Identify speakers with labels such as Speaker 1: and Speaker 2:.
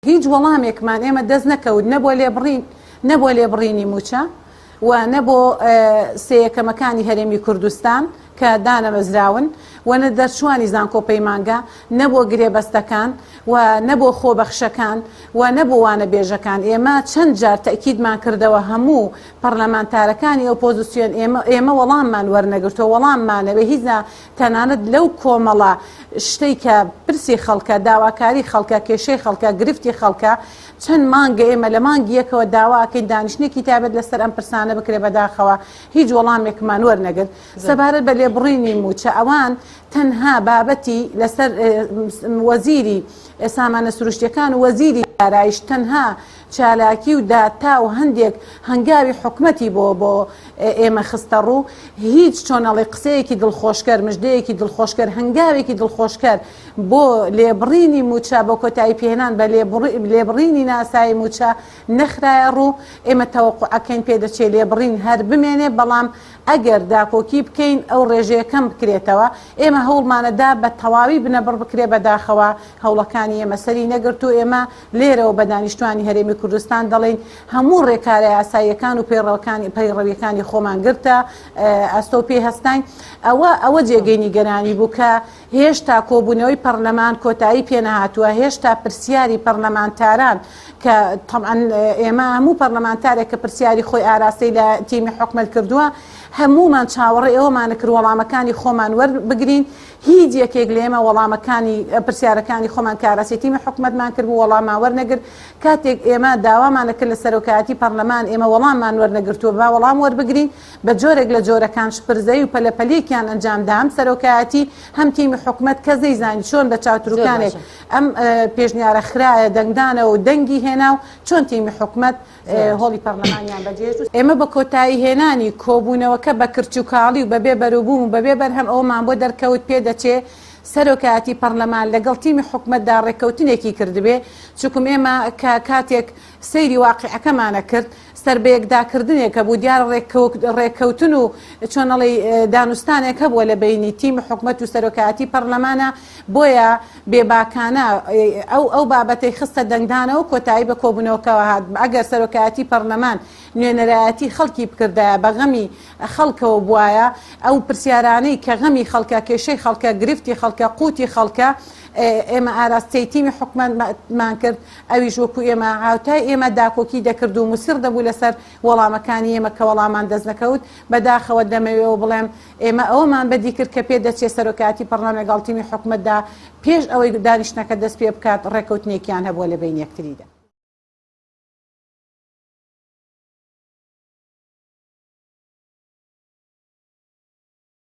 Speaker 1: هیچ وەڵامێکمان ئێمە دەست نەکەوت نەبووە لێبڕینی موچە و نەبوو سەیەکەمەکانی هەرێمی کوردستان کە دانەمەزراون و نە دەرچوانی زانکۆپەیمانگە نەبووە گرێبەستەکان و نەبووە خۆبەخشەکان و نەبوو وانە بێژەکان. ئێمە چەند جار تەکیدمان کردەوە هەموو پەرلەمانتارەکانی ئۆپۆزیسیۆن ئێمە وەڵاممان وەرنەگرتەوە، وەڵاممانەوێ هیچ تەنانەت لەو کۆمەڵە شتەی کە پرسی خەڵکە، داواکاری خەڵکە، کێشەی خەڵکە، گرفتی خەڵکە چەند مانگە ئێمە لە مانگی یەکەوە داواکەین دانیشتێکی تایبەت لەسەر ئەم پرسانە بکرێ بەداخەوە، هیچ وەڵامێکمان وەرنەگرت. سەبارەت بە لێبڕینی موچە ئەوان تەنها بابەتی لەسەر وەزیری سامانە سروشتیەکان و وەزیری دارایش تەنها چالاکی و داتا و هەندێک هەنگاوی حکومەتی بۆ ئێمە خستە ڕوو، هیچ چۆنەڵی قسەیەکی دڵخۆشکەر، مژدەیەکی دڵخۆشکەر، هەنگاوێکی دڵخۆشکەر بۆ لێبڕینی موچە بۆ کۆتایی پێهێنان بە لێبڕینی ناسایی موچە نەخرایە ڕوو. ئێمە تەوەقوعەکەین پێدەچێت لێبڕین هەر بمێنێ، بەڵام ئەگەر داپۆکی بکەین ئەو ڕێژەیەکەم بکرێتەوە. ئێمە هەوڵمانەدا بە تەواوی بنەبڕ بکرێ بەداخەوە، هەوڵەکانی ئێمە سەری نەگرت و ئێمە لێرەوە بە دانیشتوانی هەرێمی کوردستان دەڵێن هەموو ڕێکارە یاساییەکان و پەیڕەویەکانی خۆمان گرتە ئەستۆ پێ هەستین. ئەوە جێگەی نیگەرانی بوو کە هێشتا کۆبوونەوەی پەرلەمان کۆتایی پێنەهاتووە، هێشتا پرسیاری پەرلەمانتاران کە طبعاً ئێمە هەموو پەرلەمانتارێک کە پرسیاری خۆی ئاراستەی لە تیمی حکومەت کردووە هەمومان چاوەڕێ ئێوەمانە کرد وەڵامەکانی خۆمان وەربگرین. هیچ یەکێک لە ئێمە وەڵامەکانی پرسیارەکانی خۆمان کە ئاراستی تیمی حکومەتمان کرد و وەڵامان وەرنەگرت. کاتێک ئێمە داوامانە کرد لە سەرۆکایەتی پەرلەمان ئێمە وەڵاممان وەرنەگرتووە با وەڵام وەربگرین بە جۆرێک لە جۆرەکان شپرزەی و پەلەپەلێکیان ئەنجامدا هەم سەرۆکایەتی هەم تیمی حکومەت کە زەیزانی چۆن بە چاوتروکانێک ئەم پێشنیارە خراە دەنگدانە و دەنگی هێنا و چۆن تیمی حکومەت هۆڵی پەرلەمانیان بەجێهێشت. ئێمە بە کۆتایی هێنانی کۆبوونەوەکە بە کرچوکاڵی و بەبێ بەروبووم و بەبێ بەرهەم ئەومان بۆ دەرکەوت پێدەچێ سەرۆکایەتی پەرلەمان لەگەڵ تیمی حکومەتدا ڕێککەوتنێکی کردبێ. چونکە ئێمە کاتێک سەیری واقعەکەمانە کرد سەربەیەکداکردنێکە بوو، دیار ڕێککەوتن و چۆنەڵی دانوستانێک هەبووە لە بینی تیمی حکومەت و سەرۆکایەتی پەرلەمانە، بۆیە بێباکانە ئەو بابەتەی خستە دەنگدانەوە کۆتایی بە کۆبوونەوەکەوە هات. ئەگەر سەرۆکایەتی پەرلەمان نوێنەرایەتی خەڵکی بکردایە بە غەمی خەڵکەوە بواە، ئەو پرسیارانەی کە غەمی خەڵکە، کێشەی خەڵکە، گرفتی خەڵکە، قوتی خەڵکە ئێمە ئاراستەی تیمی حکومەتمان کرد، ئەویش وەکو ئێمە هاوتای ئێمە داکۆکی دەکرد و موسر دەبوو لەسەر وەڵامەکانی ئێمە کە وەڵامان دەست نەکەوت. بەداخەوە دەمەوێەوە بڵێم ئێمە ئەوەمان بەدی کرد کە پێ دەچێت سەرۆکایەتی پەرلەمان لەگەڵ تیمی حکومەتدا پێش ئەوەی دانیشتنەکە دەست پێ بکات ڕێککەوتنێکیان هەبووە لە بین یەکتریدا.